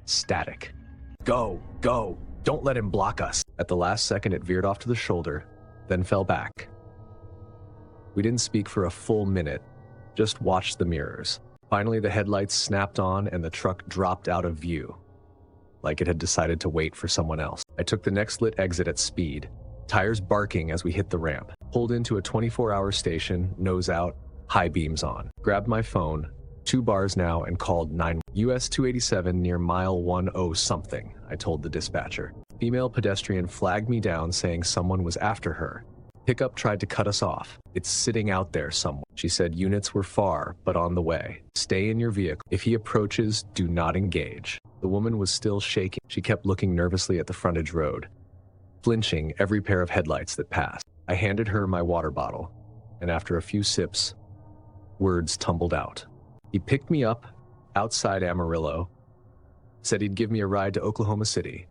Static. Go, go, don't let him block us. At the last second, it veered off to the shoulder, then fell back. We didn't speak for a full minute, just watched the mirrors. Finally, the headlights snapped on and the truck dropped out of view, like it had decided to wait for someone else. I took the next lit exit at speed, tires barking as we hit the ramp. Pulled into a 24-hour station, nose out, high beams on. Grabbed my phone, 2 bars now, and called 9. US 287 near mile 10 something, I told the dispatcher. Female pedestrian flagged me down saying someone was after her. Pickup tried to cut us off. It's sitting out there somewhere. She said units were far, but on the way. Stay in your vehicle. If he approaches, do not engage. The woman was still shaking. She kept looking nervously at the frontage road, flinching every pair of headlights that passed. I handed her my water bottle, and after a few sips, words tumbled out. He picked me up outside Amarillo, said he'd give me a ride to Oklahoma City.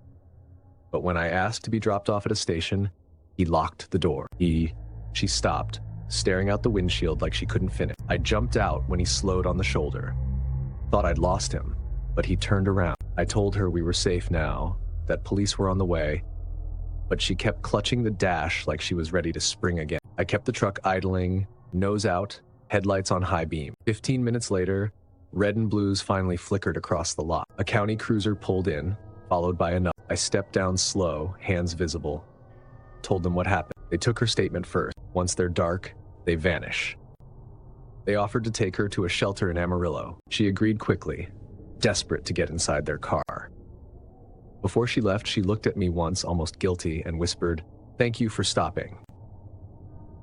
But when I asked to be dropped off at a station, he locked the door. She stopped, staring out the windshield like she couldn't finish. I jumped out when he slowed on the shoulder. Thought I'd lost him, but he turned around. I told her we were safe now, that police were on the way, but she kept clutching the dash like she was ready to spring again. I kept the truck idling, nose out, headlights on high beam. 15 minutes later, red and blues finally flickered across the lot. A county cruiser pulled in, followed by another. I stepped down slow, hands visible. Told them what happened. They took her statement first. Once they're dark, they vanish. They offered to take her to a shelter in Amarillo. She agreed quickly, desperate to get inside their car. Before she left, she looked at me once, almost guilty, and whispered, "Thank you for stopping."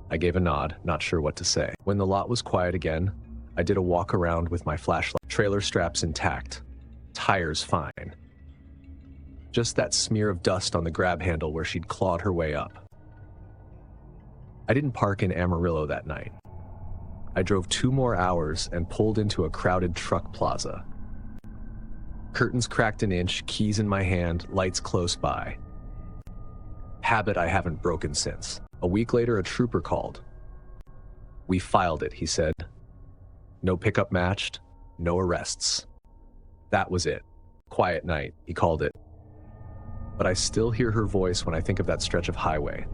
I gave a nod, not sure what to say. When the lot was quiet again, I did a walk around with my flashlight. Trailer straps intact, tires fine. Just that smear of dust on the grab handle where she'd clawed her way up. I didn't park in Amarillo that night. I drove 2 more hours and pulled into a crowded truck plaza. Curtains cracked an inch, keys in my hand, lights close by. Habit I haven't broken since. A week later, a trooper called. "We filed it," he said. "No pickup matched, no arrests." That was it. Quiet night, he called it. But I still hear her voice when I think of that stretch of highway.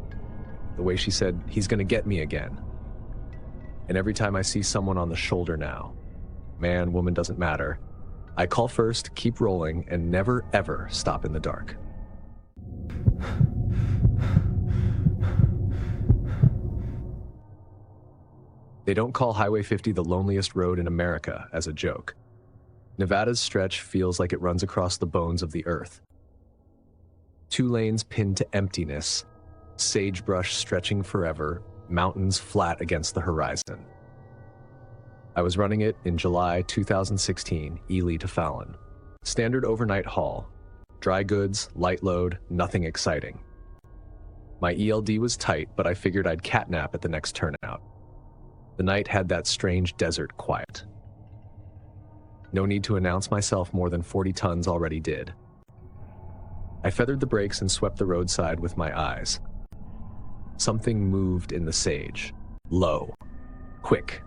The way she said, "He's gonna get me again." And every time I see someone on the shoulder now, man, woman, doesn't matter, I call first, keep rolling, and never ever stop in the dark. They don't call Highway 50 the loneliest road in America as a joke. Nevada's stretch feels like it runs across the bones of the earth. 2 lanes pinned to emptiness, sagebrush stretching forever, mountains flat against the horizon. I was running it in July 2016, Ely to Fallon. Standard overnight haul. Dry goods, light load, nothing exciting. My ELD was tight, but I figured I'd catnap at the next turnout. The night had that strange desert quiet. No need to announce myself, more than 40 tons already did. I feathered the brakes and swept the roadside with my eyes. Something moved in the sage. Low. Quick.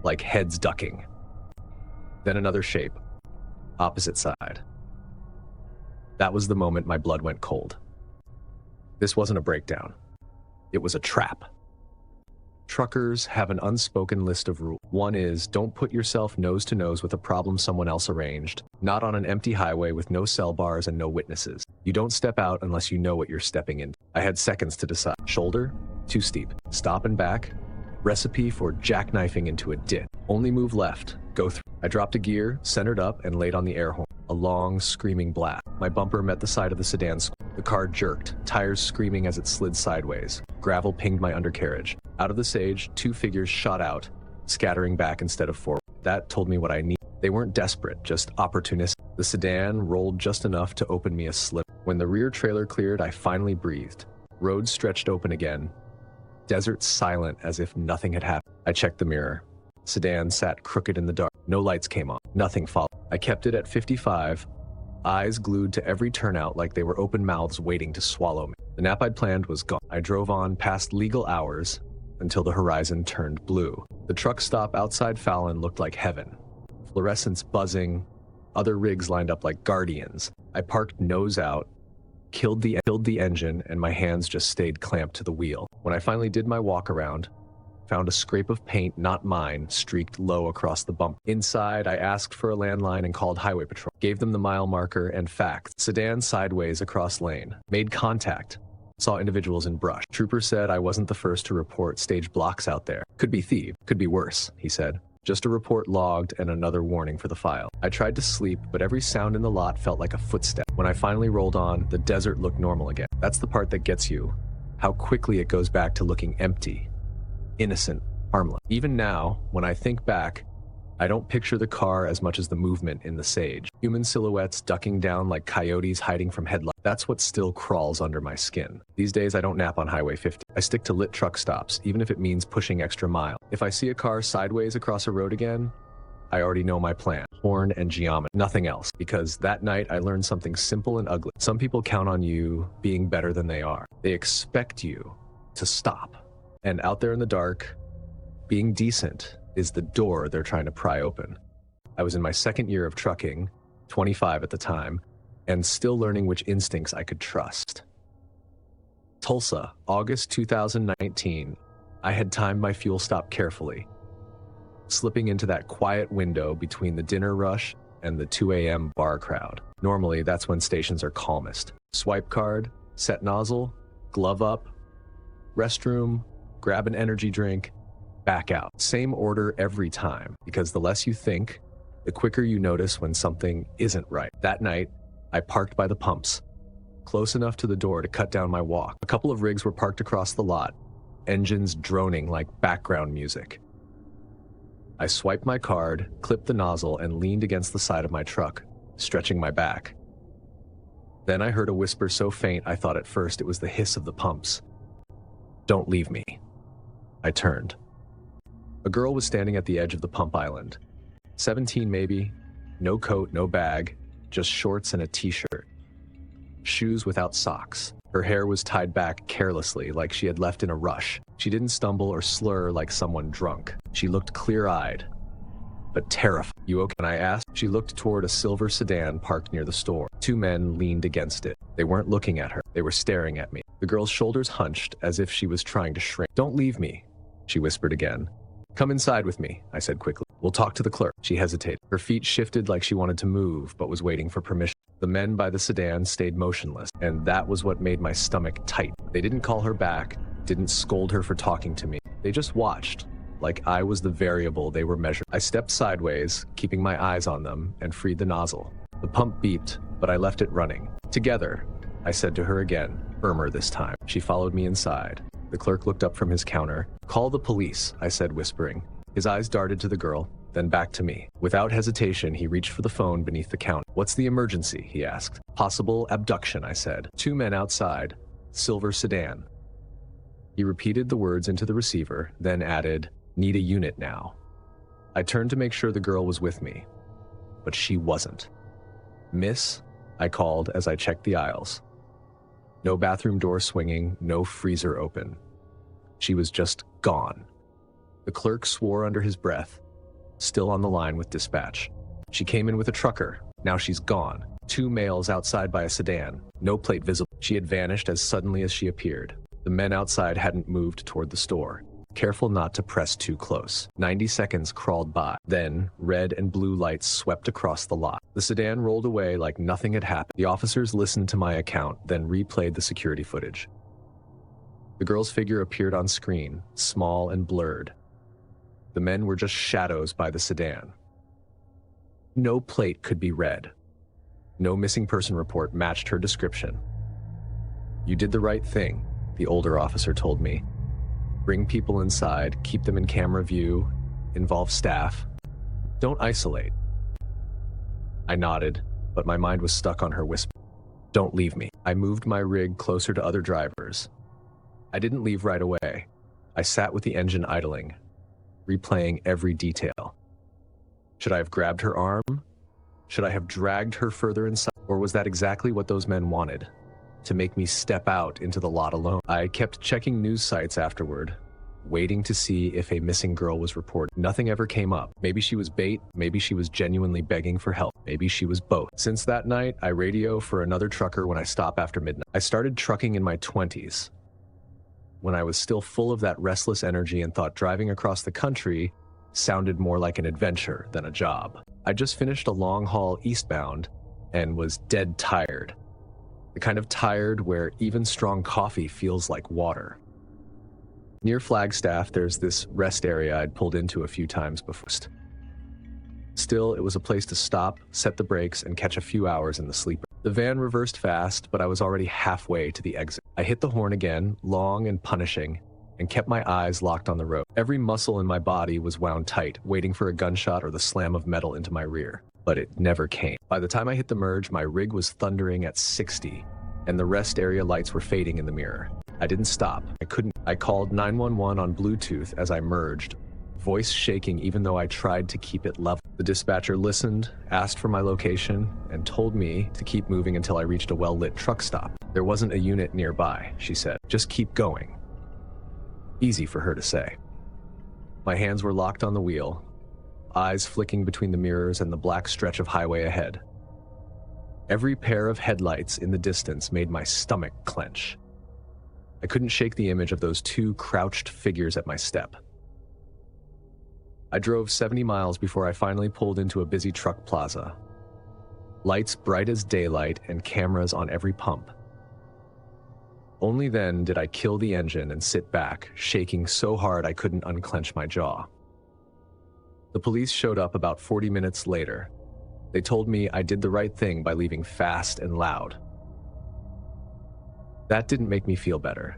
Like heads ducking. Then another shape. Opposite side. That was the moment my blood went cold. This wasn't a breakdown. It was a trap. Truckers have an unspoken list of rules. One is, don't put yourself nose to nose with a problem someone else arranged, not on an empty highway with no cell bars and no witnesses. You don't step out unless you know what you're stepping in. I had seconds to decide. Shoulder, too steep. Stop and back, recipe for jackknifing into a ditch. Only move left, go through. I dropped a gear, centered up, and laid on the air horn. A long, screaming blast. My bumper met the side of the sedan. The car jerked, tires screaming as it slid sideways. Gravel pinged my undercarriage. Out of the sage, 2 figures shot out, scattering back instead of forward. That told me what I need. They weren't desperate, just opportunistic. The sedan rolled just enough to open me a slip. When the rear trailer cleared, I finally breathed. Road stretched open again. Desert silent as if nothing had happened. I checked the mirror. Sedan sat crooked in the dark. No lights came on. Nothing followed. I kept it at 55, eyes glued to every turnout like they were open mouths waiting to swallow me. The nap I'd planned was gone. I drove on past legal hours until the horizon turned blue. The truck stop outside Fallon looked like heaven. Fluorescents buzzing, Other rigs lined up like guardians. I parked nose out, killed the engine, and my hands just stayed clamped to the wheel. When I finally did my walk around, found a scrape of paint, not mine, streaked low across the bump. Inside, I asked for a landline and called Highway Patrol. Gave them the mile marker and facts. Sedan sideways across lane. Made contact. Saw individuals in brush. Trooper said I wasn't the first to report staged blocks out there. Could be thief. Could be worse, he said. Just a report logged and another warning for the file. I tried to sleep, but every sound in the lot felt like a footstep. When I finally rolled on, the desert looked normal again. That's the part that gets you. How quickly it goes back to looking empty. Innocent, harmless. Even now, when I think back, I don't picture the car as much as the movement in the sage. Human silhouettes ducking down like coyotes hiding from headlights. That's what still crawls under my skin. These days, I don't nap on Highway 50. I stick to lit truck stops, even if it means pushing extra mile. If I see a car sideways across a road again, I already know my plan. Horn and geometry, nothing else. Because that night, I learned something simple and ugly. Some people count on you being better than they are. They expect you to stop. And out there in the dark, being decent is the door they're trying to pry open. I was in my second year of trucking, 25 at the time, and still learning which instincts I could trust. Tulsa, August 2019. I had timed my fuel stop carefully, slipping into that quiet window between the dinner rush and the 2 a.m. bar crowd. Normally, that's when stations are calmest. Swipe card, set nozzle, glove up, restroom, grab an energy drink, back out. Same order every time, because the less you think, the quicker you notice when something isn't right. That night, I parked by the pumps, close enough to the door to cut down my walk. A couple of rigs were parked across the lot, engines droning like background music. I swiped my card, clipped the nozzle, and leaned against the side of my truck, stretching my back. Then I heard a whisper so faint I thought at first it was the hiss of the pumps. "Don't leave me." I turned. A girl was standing at the edge of the pump island. 17 maybe, no coat, no bag, just shorts and a t-shirt. Shoes without socks. Her hair was tied back carelessly, like she had left in a rush. She didn't stumble or slur like someone drunk. She looked clear-eyed, but terrified. "You okay?" When I asked, she looked toward a silver sedan parked near the store. Two men leaned against it. They weren't looking at her. They were staring at me. The girl's shoulders hunched as if she was trying to shrink. "Don't leave me," she whispered again. "Come inside with me," I said quickly. "We'll talk to the clerk." She hesitated. Her feet shifted like she wanted to move, but was waiting for permission. The men by the sedan stayed motionless, and that was what made my stomach tight. They didn't call her back, didn't scold her for talking to me. They just watched, like I was the variable they were measuring. I stepped sideways, keeping my eyes on them, and freed the nozzle. The pump beeped, but I left it running. "Together," I said to her again, firmer this time. She followed me inside. The clerk looked up from his counter. "Call the police," I said, whispering. His eyes darted to the girl, then back to me. Without hesitation, he reached for the phone beneath the counter. "What's the emergency?" he asked. "Possible abduction," I said. "Two men outside. Silver sedan." He repeated the words into the receiver, then added, "Need a unit now." I turned to make sure the girl was with me, but she wasn't. "Miss?" I called as I checked the aisles. No bathroom door swinging, no freezer open. She was just gone. The clerk swore under his breath, still on the line with dispatch. "She came in with a trucker. Now she's gone. Two males outside by a sedan. No plate visible." She had vanished as suddenly as she appeared. The men outside hadn't moved toward the store, careful not to press too close. 90 seconds crawled by. Then, red and blue lights swept across the lot. The sedan rolled away like nothing had happened. The officers listened to my account, then replayed the security footage. The girl's figure appeared on screen, small and blurred. The men were just shadows by the sedan. No plate could be read. No missing person report matched her description. "You did the right thing," the older officer told me. "Bring people inside, keep them in camera view, involve staff. Don't isolate." I nodded, but my mind was stuck on her whisper. "Don't leave me." I moved my rig closer to other drivers. I didn't leave right away. I sat with the engine idling, replaying every detail. Should I have grabbed her arm? Should I have dragged her further inside? Or was that exactly what those men wanted? To make me step out into the lot alone? I kept checking news sites afterward, waiting to see if a missing girl was reported. Nothing ever came up. Maybe she was bait, maybe she was genuinely begging for help, maybe she was both. Since that night, I radio for another trucker when I stop after midnight. I started trucking in my 20s, when I was still full of that restless energy and thought driving across the country sounded more like an adventure than a job. I just finished a long haul eastbound and was dead tired. The kind of tired where even strong coffee feels like water. Near Flagstaff, there's this rest area I'd pulled into a few times before. Still, it was a place to stop, set the brakes, and catch a few hours in the sleeper. The van reversed fast, but I was already halfway to the exit. I hit the horn again, long and punishing, and kept my eyes locked on the road. Every muscle in my body was wound tight, waiting for a gunshot or the slam of metal into my rear. But it never came. By the time I hit the merge, my rig was thundering at 60, and the rest area lights were fading in the mirror. I didn't stop. I called 911 on Bluetooth as I merged, voice shaking even though I tried to keep it level. The dispatcher listened, asked for my location, and told me to keep moving until I reached a well-lit truck stop. There wasn't a unit nearby, she said. Just keep going. Easy for her to say. My hands were locked on the wheel, eyes flicking between the mirrors and the black stretch of highway ahead. Every pair of headlights in the distance made my stomach clench. I couldn't shake the image of those two crouched figures at my step. I drove 70 miles before I finally pulled into a busy truck plaza. Lights bright as daylight and cameras on every pump. Only then did I kill the engine and sit back, shaking so hard I couldn't unclench my jaw. The police showed up about 40 minutes later. They told me I did the right thing by leaving fast and loud. That didn't make me feel better.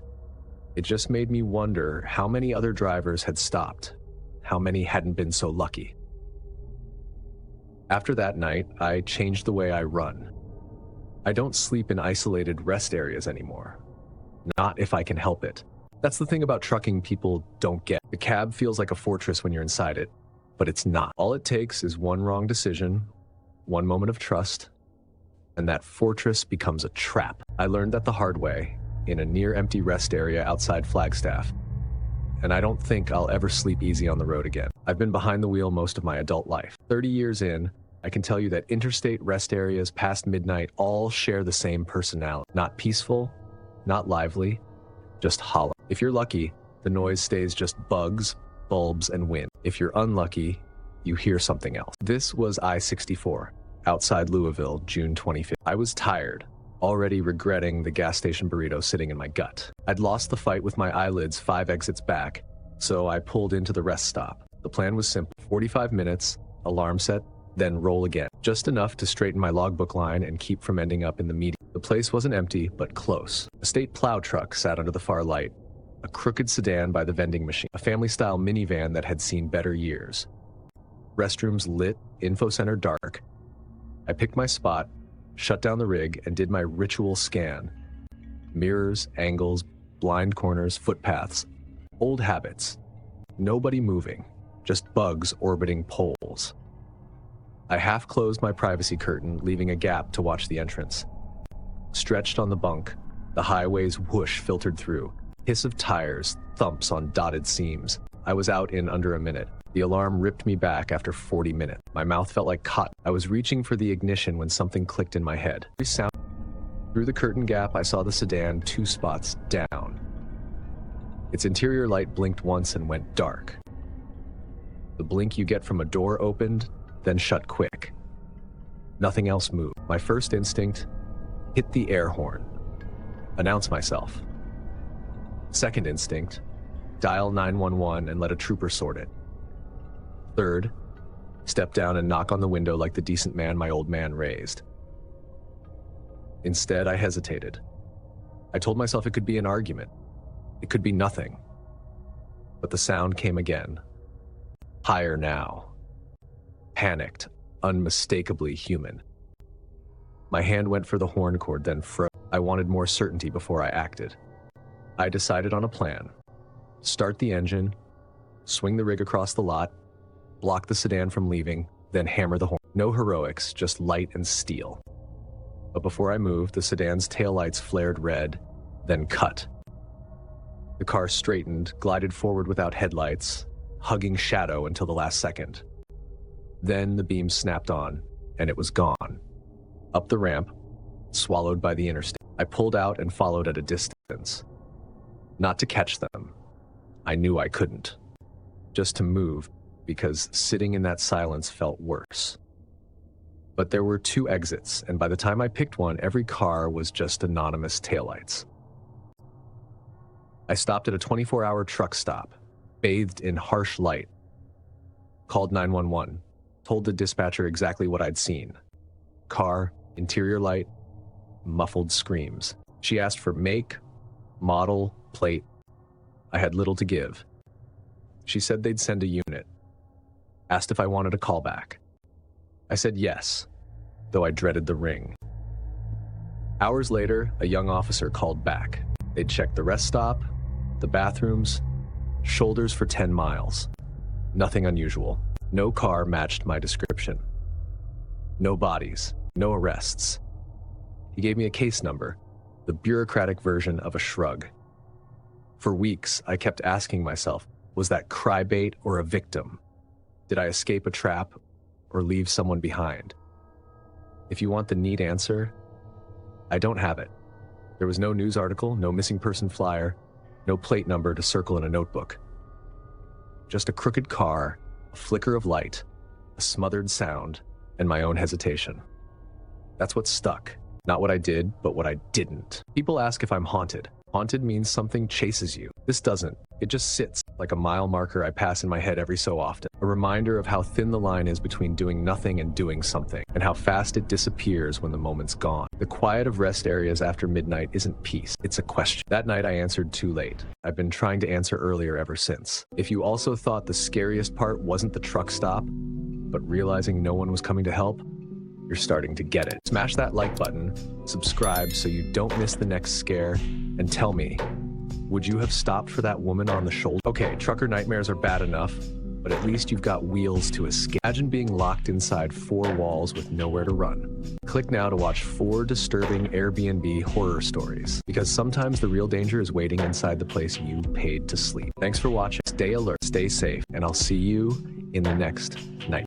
It just made me wonder how many other drivers had stopped, how many hadn't been so lucky. After that night, I changed the way I run. I don't sleep in isolated rest areas anymore. Not if I can help it. That's the thing about trucking people don't get. The cab feels like a fortress when you're inside it, but it's not. All it takes is one wrong decision, one moment of trust, and that fortress becomes a trap. I learned that the hard way, in a near-empty rest area outside Flagstaff, and I don't think I'll ever sleep easy on the road again. I've been behind the wheel most of my adult life. 30 years in, I can tell you that interstate rest areas past midnight all share the same personality. Not peaceful, not lively, just hollow. If you're lucky, the noise stays just bugs, bulbs, and wind. If you're unlucky, you hear something else. This was I-64, outside Louisville, June 25th. I was tired, already regretting the gas station burrito sitting in my gut. I'd lost the fight with my eyelids 5 exits back, so I pulled into the rest stop. The plan was simple: 45 minutes, alarm set, then roll again. Just enough to straighten my logbook line and keep from ending up in the median. The place wasn't empty, but close. A state plow truck sat under the far light, a crooked sedan by the vending machine, a family-style minivan that had seen better years. Restrooms lit, info center dark. I picked my spot, shut down the rig, and did my ritual scan. Mirrors, angles, blind corners, footpaths. Old habits. Nobody moving, just bugs orbiting poles. I half closed my privacy curtain, leaving a gap to watch the entrance. Stretched on the bunk, the highway's whoosh filtered through. Hiss of tires, thumps on dotted seams. I was out in under a minute. The alarm ripped me back after 40 minutes. My mouth felt like cotton. I was reaching for the ignition when something clicked in my head. Through the curtain gap, I saw the sedan 2 spots down. Its interior light blinked once and went dark. The blink you get from a door opened, then shut quick. Nothing else moved. My first instinct, hit the air horn. Announce myself. Second instinct, dial 911 and let a trooper sort it. Third, step down and knock on the window like the decent man my old man raised. Instead, I hesitated. I told myself it could be an argument. It could be nothing. But the sound came again. Higher now. Panicked, unmistakably human. My hand went for the horn cord, then froze. I wanted more certainty before I acted. I decided on a plan. Start the engine, swing the rig across the lot, block the sedan from leaving, then hammer the horn. No heroics, just light and steel. But before I moved, the sedan's taillights flared red, then cut. The car straightened, glided forward without headlights, hugging shadow until the last second. Then the beam snapped on, and it was gone. Up the ramp, swallowed by the interstate. I pulled out and followed at a distance. Not to catch them. I knew I couldn't. Just to move, because sitting in that silence felt worse. But there were 2 exits, and by the time I picked one, every car was just anonymous taillights. I stopped at a 24-hour truck stop, bathed in harsh light. Called 911, told the dispatcher exactly what I'd seen. Car, interior light, muffled screams. She asked for make, model, plate. I had little to give. She said they'd send a unit. Asked if I wanted a call back. I said yes, though I dreaded the ring. Hours later, a young officer called back. They'd checked the rest stop, the bathrooms, shoulders for 10 miles. Nothing unusual. No car matched my description. No bodies, no arrests. He gave me a case number, the bureaucratic version of a shrug. For weeks, I kept asking myself, was that crybait or a victim? Did I escape a trap or leave someone behind? If you want the neat answer, I don't have it. There was no news article, no missing person flyer, no plate number to circle in a notebook. Just a crooked car, a flicker of light, a smothered sound, and my own hesitation. That's what stuck. Not what I did, but what I didn't. People ask if I'm haunted. Haunted means something chases you. This doesn't. It just sits like a mile marker I pass in my head every so often. A reminder of how thin the line is between doing nothing and doing something, and how fast it disappears when the moment's gone. The quiet of rest areas after midnight isn't peace, it's a question. That night I answered too late. I've been trying to answer earlier ever since. If you also thought the scariest part wasn't the truck stop, but realizing no one was coming to help, you're starting to get it. Smash that like button, subscribe so you don't miss the next scare, and tell me, would you have stopped for that woman on the shoulder? Okay, trucker nightmares are bad enough, but at least you've got wheels to escape. Imagine being locked inside 4 walls with nowhere to run. Click now to watch 4 disturbing Airbnb horror stories, because sometimes the real danger is waiting inside the place you paid to sleep. Thanks for watching. Stay alert, stay safe, and I'll see you in the next night.